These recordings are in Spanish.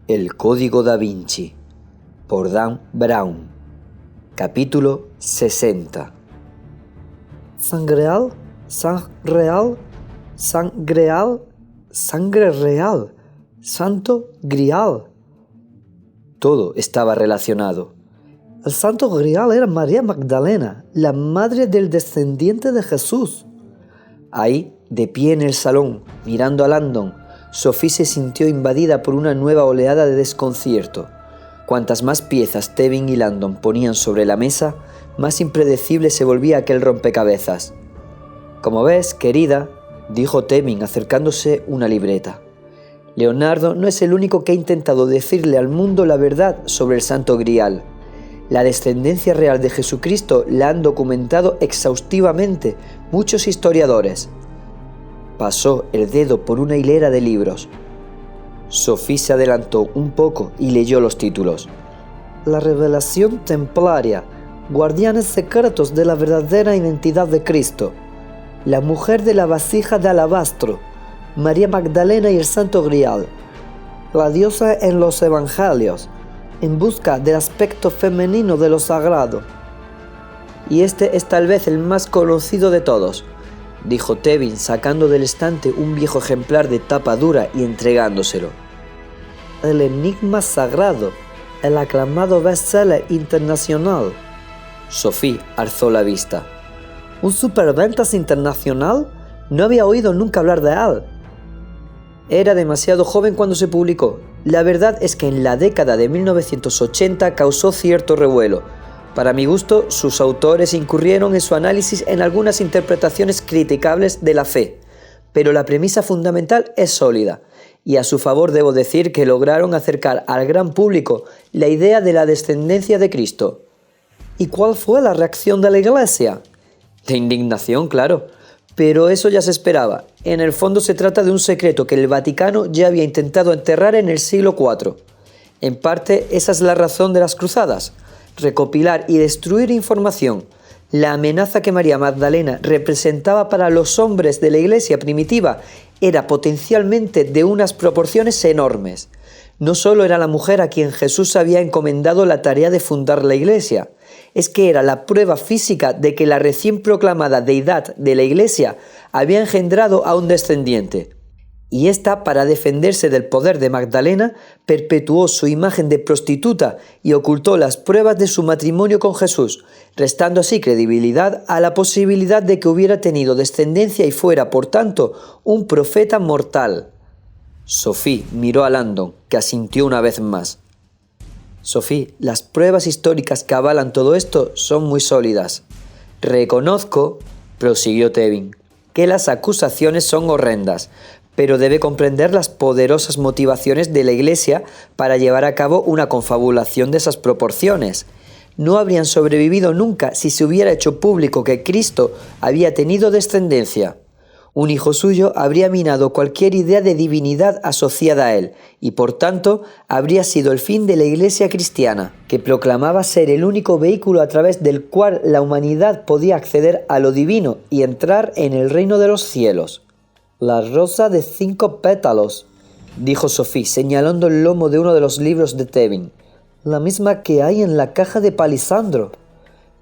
El Código Da Vinci, por Dan Brown. Capítulo 60. Sangreal, sangreal, sangreal, sangre real, santo grial. Todo estaba relacionado. El santo grial era María Magdalena, la madre del descendiente de Jesús. Ahí, de pie en el salón, mirando a Landon, Sophie se sintió invadida por una nueva oleada de desconcierto. Cuantas más piezas Tevin y Landon ponían sobre la mesa, más impredecible se volvía aquel rompecabezas. «Como ves, querida», dijo Tevin acercándose una libreta, «Leonardo no es el único que ha intentado decirle al mundo la verdad sobre el Santo Grial. La descendencia real de Jesucristo la han documentado exhaustivamente muchos historiadores». Pasó el dedo por una hilera de libros. Sophie se adelantó un poco y leyó los títulos. La revelación templaria, guardianes secretos de la verdadera identidad de Cristo. La mujer de la vasija de alabastro, María Magdalena y el Santo Grial. La diosa en los evangelios, en busca del aspecto femenino de lo sagrado. Y este es tal vez el más conocido de todos, dijo Tevin sacando del estante un viejo ejemplar de tapa dura y entregándoselo. El enigma sagrado, el aclamado bestseller internacional. Sophie alzó la vista. ¿Un superventas internacional? No había oído nunca hablar de él. Era demasiado joven cuando se publicó. La verdad es que en la década de 1980 causó cierto revuelo. Para mi gusto, sus autores incurrieron en su análisis en algunas interpretaciones criticables de la fe, pero la premisa fundamental es sólida, y a su favor debo decir que lograron acercar al gran público la idea de la descendencia de Cristo. ¿Y cuál fue la reacción de la Iglesia? De indignación, claro, pero eso ya se esperaba. En el fondo se trata de un secreto que el Vaticano ya había intentado enterrar en el siglo IV. En parte, esa es la razón de las cruzadas. Recopilar y destruir información. La amenaza que María Magdalena representaba para los hombres de la Iglesia primitiva era potencialmente de unas proporciones enormes. No solo era la mujer a quien Jesús había encomendado la tarea de fundar la Iglesia, es que era la prueba física de que la recién proclamada deidad de la Iglesia había engendrado a un descendiente. Y ésta, para defenderse del poder de Magdalena, perpetuó su imagen de prostituta y ocultó las pruebas de su matrimonio con Jesús, restando así credibilidad a la posibilidad de que hubiera tenido descendencia y fuera, por tanto, un profeta mortal. Sophie miró a Landon, que asintió una vez más. Sophie, las pruebas históricas que avalan todo esto son muy sólidas. Reconozco, prosiguió Tevin, que las acusaciones son horrendas, pero debe comprender las poderosas motivaciones de la Iglesia para llevar a cabo una confabulación de esas proporciones. No habrían sobrevivido nunca si se hubiera hecho público que Cristo había tenido descendencia. Un hijo suyo habría minado cualquier idea de divinidad asociada a él y, por tanto, habría sido el fin de la Iglesia cristiana, que proclamaba ser el único vehículo a través del cual la humanidad podía acceder a lo divino y entrar en el reino de los cielos. La rosa de 5 pétalos, dijo Sophie, señalando el lomo de uno de los libros de Tevin. La misma que hay en la caja de Palisandro.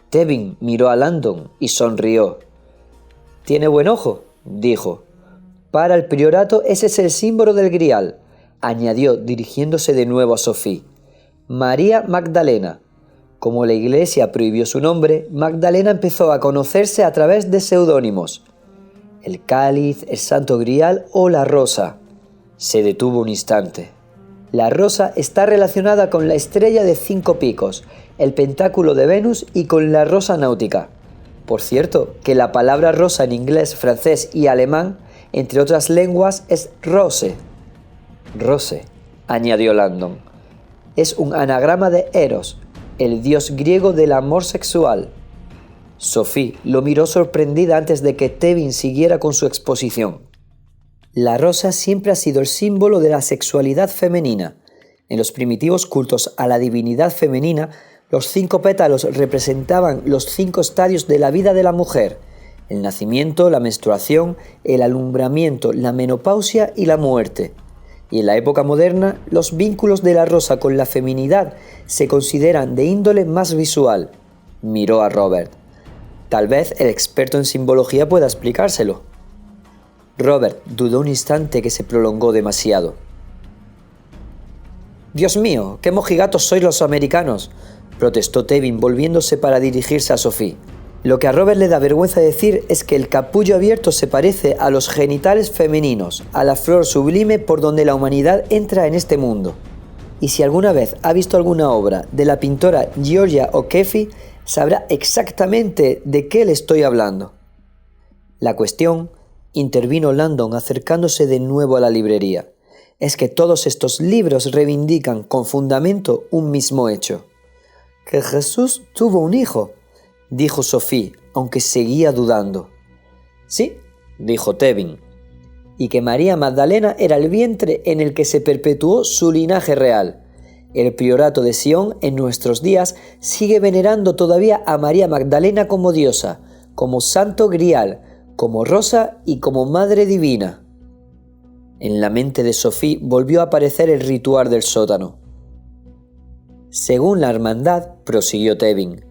Tevin miró a Landon y sonrió. «Tiene buen ojo», dijo. «Para el priorato ese es el símbolo del Grial», añadió dirigiéndose de nuevo a Sophie. «María Magdalena». Como la Iglesia prohibió su nombre, Magdalena empezó a conocerse a través de seudónimos. El cáliz, el Santo Grial o la rosa. Se detuvo un instante. La rosa está relacionada con la estrella de 5 picos, el pentáculo de Venus y con la rosa náutica. Por cierto, que la palabra rosa en inglés, francés y alemán, entre otras lenguas, es rose. Rose, añadió Landon. Es un anagrama de Eros, el dios griego del amor sexual. Sophie lo miró sorprendida antes de que Tevin siguiera con su exposición. La rosa siempre ha sido el símbolo de la sexualidad femenina. En los primitivos cultos a la divinidad femenina, los 5 pétalos representaban los 5 estadios de la vida de la mujer: el nacimiento, la menstruación, el alumbramiento, la menopausia y la muerte. y en la época moderna los vínculos de la rosa con la feminidad se consideran de índole más visual. Miró a Robert. Tal vez el experto en simbología pueda explicárselo. Robert dudó un instante que se prolongó demasiado. «Dios mío, qué mojigatos sois los americanos», protestó Tevin volviéndose para dirigirse a Sophie. Lo que a Robert le da vergüenza decir es que el capullo abierto se parece a los genitales femeninos, a la flor sublime por donde la humanidad entra en este mundo. Y si alguna vez ha visto alguna obra de la pintora Georgia O'Keeffe, sabrá exactamente de qué le estoy hablando. La cuestión, intervino Landon acercándose de nuevo a la librería, es que todos estos libros reivindican con fundamento un mismo hecho. Que Jesús tuvo un hijo, dijo Sophie, aunque seguía dudando. Sí, dijo Tevin, y que María Magdalena era el vientre en el que se perpetuó su linaje real. El priorato de Sion en nuestros días sigue venerando todavía a María Magdalena como diosa, como santo grial, como rosa y como madre divina. En la mente de Sophie volvió a aparecer el ritual del sótano. Según la hermandad, prosiguió Tevin,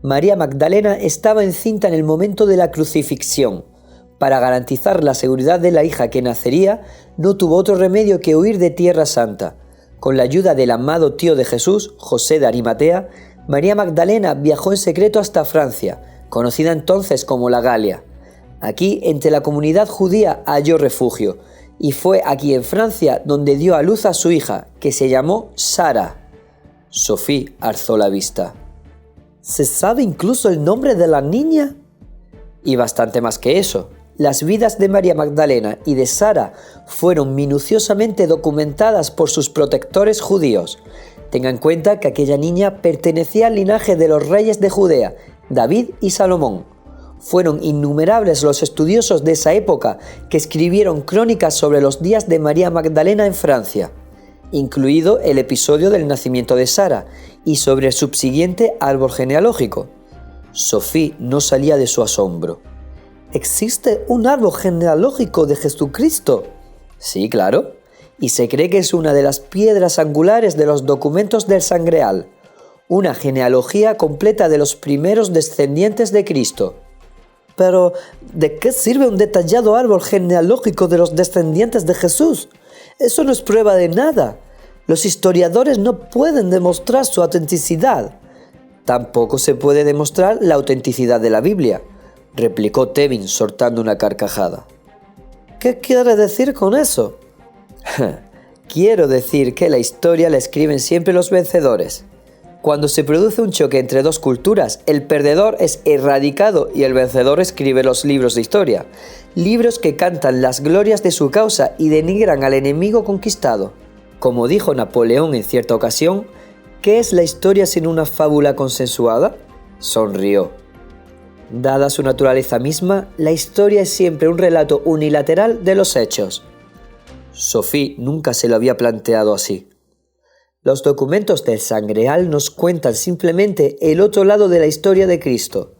María Magdalena estaba encinta en el momento de la crucifixión. Para garantizar la seguridad de la hija que nacería, no tuvo otro remedio que huir de Tierra Santa. Con la ayuda del amado tío de Jesús, José de Arimatea, María Magdalena viajó en secreto hasta Francia, conocida entonces como la Galia. Aquí, entre la comunidad judía, halló refugio, y fue aquí en Francia donde dio a luz a su hija, que se llamó Sara. Sophie alzó la vista. ¿Se sabe incluso el nombre de la niña? Y bastante más que eso. Las vidas de María Magdalena y de Sara fueron minuciosamente documentadas por sus protectores judíos. Tenga en cuenta que aquella niña pertenecía al linaje de los reyes de Judea, David y Salomón. Fueron innumerables los estudiosos de esa época que escribieron crónicas sobre los días de María Magdalena en Francia, incluido el episodio del nacimiento de Sara y sobre el subsiguiente árbol genealógico. Sophie no salía de su asombro. ¿Existe un árbol genealógico de Jesucristo? Sí, claro, y se cree que es una de las piedras angulares de los documentos del Sangreal, una genealogía completa de los primeros descendientes de Cristo. Pero, ¿de qué sirve un detallado árbol genealógico de los descendientes de Jesús? Eso no es prueba de nada. Los historiadores no pueden demostrar su autenticidad. Tampoco se puede demostrar la autenticidad de la Biblia, replicó Tevin soltando una carcajada. ¿Qué quiere decir con eso? Quiero decir que la historia la escriben siempre los vencedores. Cuando se produce un choque entre dos culturas, el perdedor es erradicado y el vencedor escribe los libros de historia. Libros que cantan las glorias de su causa y denigran al enemigo conquistado. Como dijo Napoleón en cierta ocasión, ¿qué es la historia sin una fábula consensuada? Sonrió. Dada su naturaleza misma, la historia es siempre un relato unilateral de los hechos. Sophie nunca se lo había planteado así. Los documentos del Sangreal nos cuentan simplemente el otro lado de la historia de Cristo,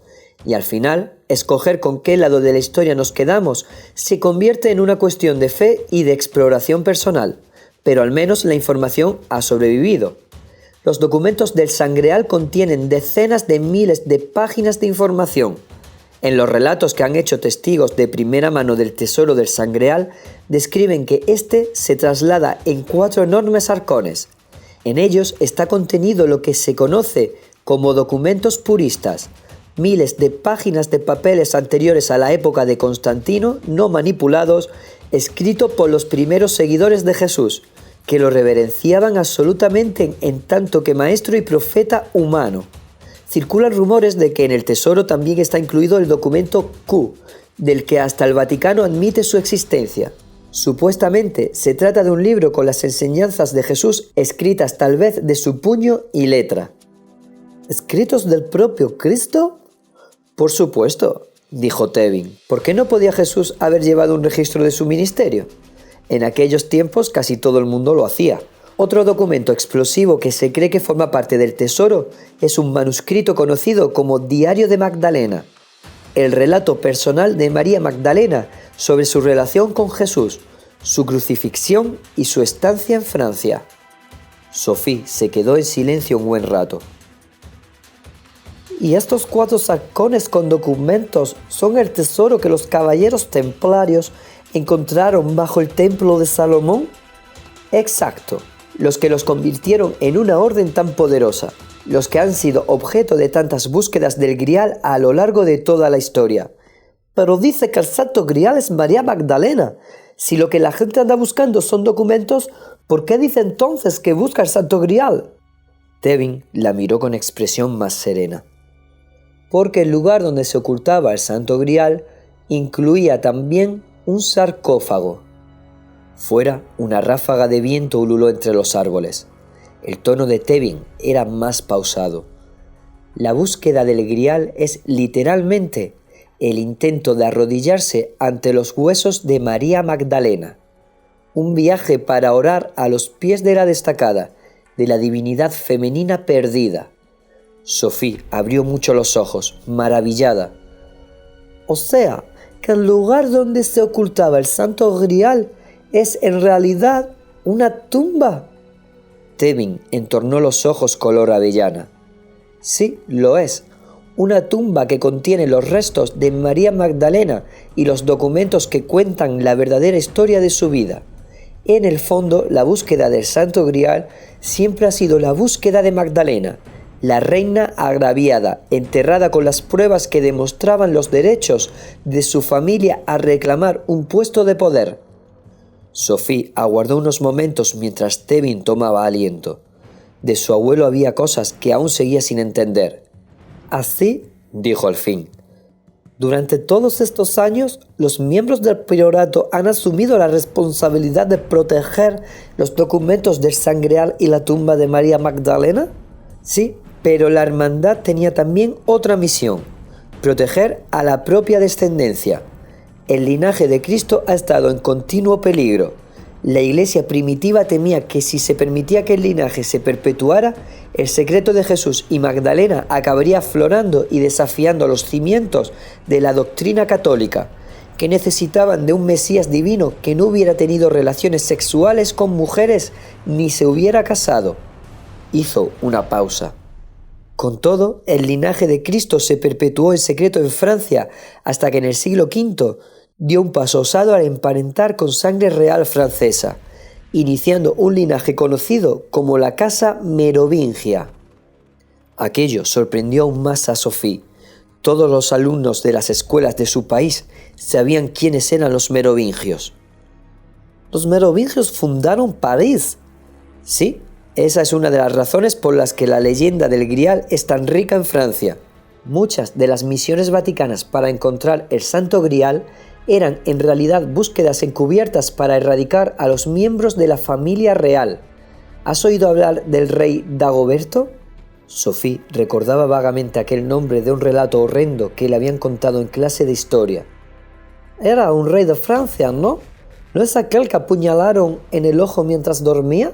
y al final, escoger con qué lado de la historia nos quedamos se convierte en una cuestión de fe y de exploración personal, pero al menos la información ha sobrevivido. Los documentos del Sangreal contienen decenas de miles de páginas de información. En los relatos que han hecho testigos de primera mano del tesoro del Sangreal, describen que éste se traslada en 4 enormes arcones. En ellos está contenido lo que se conoce como documentos puristas, miles de páginas de papeles anteriores a la época de Constantino, no manipulados, escrito por los primeros seguidores de Jesús, que lo reverenciaban absolutamente en tanto que maestro y profeta humano. Circulan rumores de que en el tesoro también está incluido el documento Q, del que hasta el Vaticano admite su existencia. Supuestamente se trata de un libro con las enseñanzas de Jesús escritas tal vez de su puño y letra. ¿Escritos del propio Cristo? Por supuesto, dijo Tevin. ¿Por qué no podía Jesús haber llevado un registro de su ministerio? En aquellos tiempos casi todo el mundo lo hacía. Otro documento explosivo que se cree que forma parte del tesoro es un manuscrito conocido como Diario de Magdalena, el relato personal de María Magdalena sobre su relación con Jesús, su crucifixión y su estancia en Francia. Sophie se quedó en silencio un buen rato. ¿Y estos 4 sacones con documentos son el tesoro que los caballeros templarios encontraron bajo el templo de Salomón? Exacto, los que los convirtieron en una orden tan poderosa, los que han sido objeto de tantas búsquedas del Grial a lo largo de toda la historia. Pero dice que el Santo Grial es María Magdalena. Si lo que la gente anda buscando son documentos, ¿por qué dice entonces que busca el Santo Grial? Tevin la miró con expresión más serena. Porque el lugar donde se ocultaba el Santo Grial incluía también un sarcófago. Fuera, una ráfaga de viento ululó entre los árboles. El tono de Tevin era más pausado. La búsqueda del Grial es literalmente el intento de arrodillarse ante los huesos de María Magdalena. Un viaje para orar a los pies de la destacada, de la divinidad femenina perdida. Sophie abrió mucho los ojos, maravillada. O sea, que el lugar donde se ocultaba el Santo Grial es en realidad una tumba. Tevin entornó los ojos color avellana. Sí, lo es. Una tumba que contiene los restos de María Magdalena y los documentos que cuentan la verdadera historia de su vida. En el fondo, la búsqueda del Santo Grial siempre ha sido la búsqueda de Magdalena, la reina agraviada, enterrada con las pruebas que demostraban los derechos de su familia a reclamar un puesto de poder. Sophie aguardó unos momentos mientras Tevin tomaba aliento. De su abuelo había cosas que aún seguía sin entender. ¿Así? Dijo al fin. Durante todos estos años, los miembros del priorato han asumido la responsabilidad de proteger los documentos del Sangreal y la tumba de María Magdalena. Sí, pero la hermandad tenía también otra misión: proteger a la propia descendencia. El linaje de Cristo ha estado en continuo peligro. La iglesia primitiva temía que si se permitía que el linaje se perpetuara, el secreto de Jesús y Magdalena acabaría aflorando y desafiando los cimientos de la doctrina católica, que necesitaban de un Mesías divino que no hubiera tenido relaciones sexuales con mujeres ni se hubiera casado. Hizo una pausa. Con todo, el linaje de Cristo se perpetuó en secreto en Francia hasta que en el siglo V dio un paso osado al emparentar con sangre real francesa, iniciando un linaje conocido como la Casa Merovingia. Aquello sorprendió aún más a Sophie. Todos los alumnos de las escuelas de su país sabían quiénes eran los merovingios. ¿Los merovingios fundaron París? Sí, esa es una de las razones por las que la leyenda del Grial es tan rica en Francia. Muchas de las misiones vaticanas para encontrar el Santo Grial eran en realidad búsquedas encubiertas para erradicar a los miembros de la familia real. ¿Has oído hablar del rey Dagoberto? Sophie recordaba vagamente aquel nombre de un relato horrendo que le habían contado en clase de historia. Era un rey de Francia, ¿no? ¿No es aquel que apuñalaron en el ojo mientras dormía?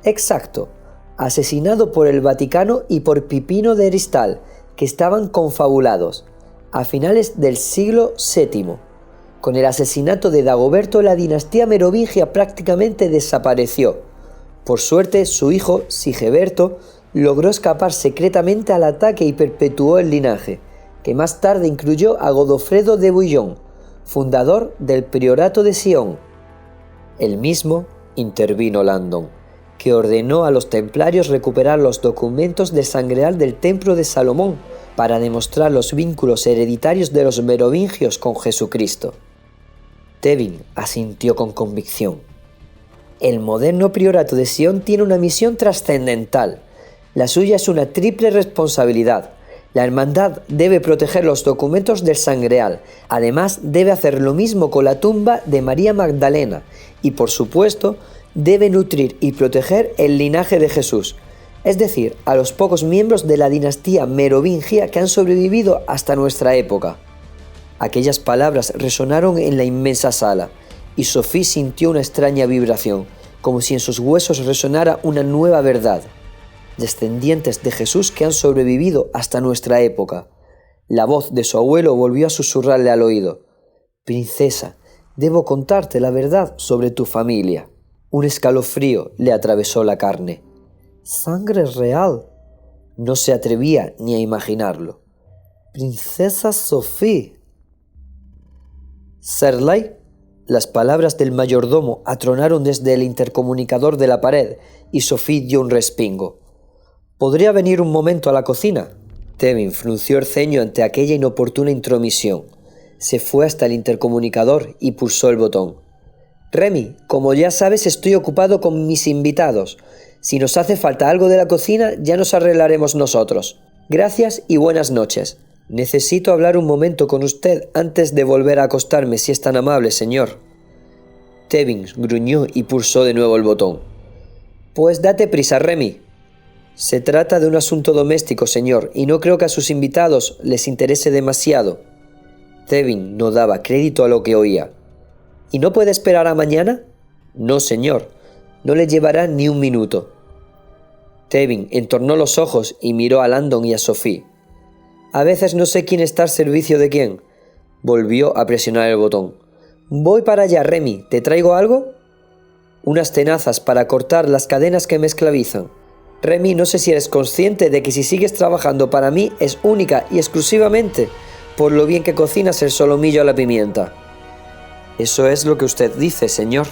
Exacto, asesinado por el Vaticano y por Pipino de Heristal, que estaban confabulados, a finales del siglo VII. Con el asesinato de Dagoberto, la dinastía merovingia prácticamente desapareció. Por suerte, su hijo, Sigeberto, logró escapar secretamente al ataque y perpetuó el linaje, que más tarde incluyó a Godofredo de Bouillon, fundador del priorato de Sion. El mismo intervino Landon, que ordenó a los templarios recuperar los documentos del Sangreal del Templo de Salomón para demostrar los vínculos hereditarios de los merovingios con Jesucristo. Tevin asintió con convicción. El moderno priorato de Sion tiene una misión trascendental. La suya es una triple responsabilidad. La hermandad debe proteger los documentos del Sangreal. Además, debe hacer lo mismo con la tumba de María Magdalena. Y, por supuesto, debe nutrir y proteger el linaje de Jesús, es decir, a los pocos miembros de la dinastía merovingia que han sobrevivido hasta nuestra época. Aquellas palabras resonaron en la inmensa sala, y Sophie sintió una extraña vibración, como si en sus huesos resonara una nueva verdad. Descendientes de Jesús que han sobrevivido hasta nuestra época. La voz de su abuelo volvió a susurrarle al oído. «Princesa, Debo contarte la verdad sobre tu familia. Un escalofrío le atravesó la carne. ¿Sangre real? No se atrevía ni a imaginarlo. Princesa Sophie. Serley. Las palabras del mayordomo atronaron desde el intercomunicador de la pared y Sophie dio un respingo. ¿Podría venir un momento a la cocina? Tevin frunció el ceño ante aquella inoportuna intromisión. Se fue hasta el intercomunicador y pulsó el botón. Remy, como ya sabes, estoy ocupado con mis invitados. Si nos hace falta algo de la cocina, ya nos arreglaremos nosotros. Gracias y buenas noches. Necesito hablar un momento con usted antes de volver a acostarme, si es tan amable, señor. Tevin gruñó y pulsó de nuevo el botón. Pues date prisa, Remy. Se trata de un asunto doméstico, señor, y no creo que a sus invitados les interese demasiado. Tevin no daba crédito a lo que oía. ¿Y no puede esperar a mañana? No, señor. No le llevará ni un minuto. Tevin entornó los ojos y miró a Landon y a Sophie. A veces no sé quién está al servicio de quién. Volvió a presionar el botón. Voy para allá, Remy. ¿Te traigo algo? Unas tenazas para cortar las cadenas que me esclavizan. Remy, no sé si eres consciente de que si sigues trabajando para mí es única y exclusivamente por lo bien que cocinas el solomillo a la pimienta. Eso es lo que usted dice, señor.